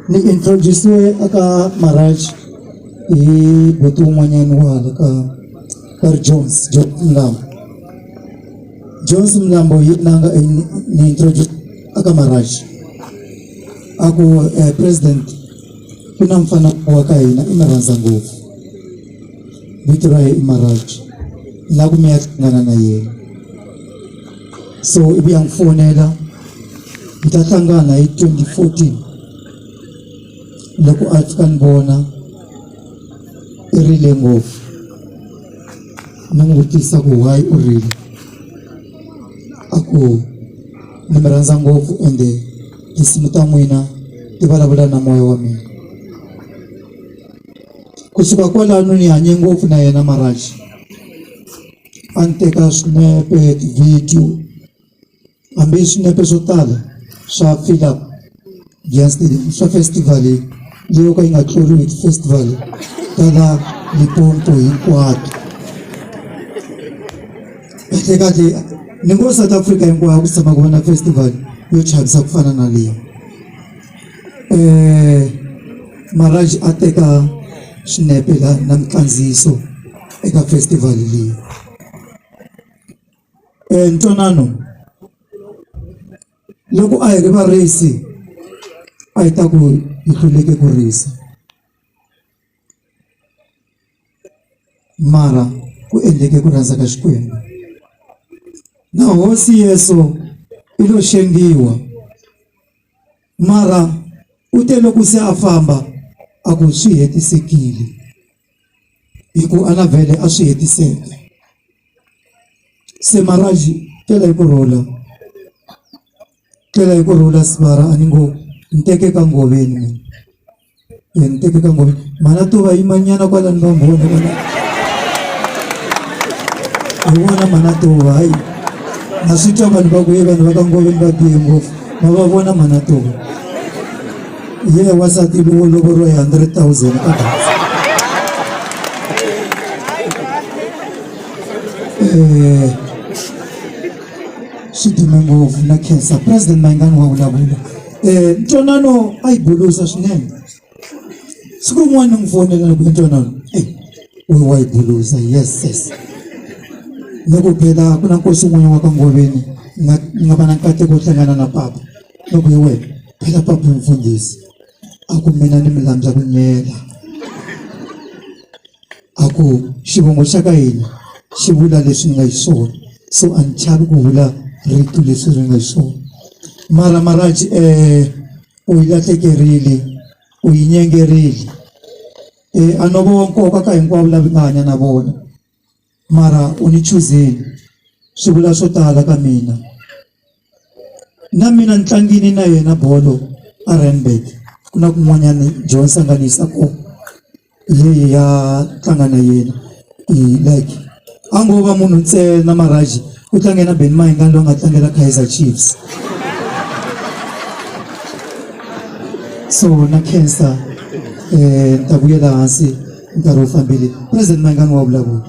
ni introduce aka Maraj i butu mwanyan wala ka Jones Mlambo. Jones Mlambo nanga ni introduce aka Maraj. Ako president kuna mfano wa kaina imeranza nguvu. Biturai Maraj. Nakumia ngana na yeye. So ibi ang fonela itatangana 2014 loko African bona irile ngofu nangutisa ku why urili ako nimeranza ngofu ende isimuta mwina tibalabula na moyo wa mina kusuka kwa lano ni hanye ngofu na yena Maraj anteka snippet video ambe snippet sotala sha fill up against the festival leo ka inga klori with festival tada liponto ikwatu etekati ningo South Africa ingwa kusema kuona festival yo chabisa kufana na leo Maraj ateka snepela na mkanziso eka festival leo ntonano loko a hi ri varisi a hi ta ku hi hluleke ku risa mara ku endleke ku rhandza ka Xikwembu na hosi Yesu i lo xengiwa mara u te loko se a famba a ku swi hetisekile hiku ana vhele a swi hetiseka se Maraj tela hi ku rhula sibara aningo nteke ka ngoveni nteke ka ngoveni mana to va imanyana kwala ndombona vona mana to vai na switwa vanhu va ku vanhu va ka ngoveni va bihe ngopfu ma va vona mana to ye wasati lovoriwa hi 100,000 ka dance Shidime ngofu na cancer president Mayengani wa vulavula ntwanano a yi bulusa swinene siku rin'wana n'wifonela loko ntwanano wa yi bulusa yes loko phela ku na nkosi n'winyi wa ka Ngoveni nga va na nkateko wo hlangana na papa loko hi wena phela papa mfundhisi a ku mina ni milandza ku nyela a ku xivongo xa ka hina xi vula leswi ni nga hi swona so a ni chavi ku vula ritu leswi ri nga swona mara Maraj u yi lahlekerile u yi nyengerile a no vo nkoka ka hinkwavo lava nga hanya na vona mara u ni chuzeni swi vula swo tala ka mina na mina ntlangini na yena bolo a Randburg ku na kun'wanyana John sanganisa ko leyi ya tlanga na yena like a ngo va munhu ntsena Maraj u tlangena Ben Mayengani lo nga tlangela Kaizer Chiefs so na cancer ta vuyela hansi nkarhi wo fambile president Mayengani wa vulavula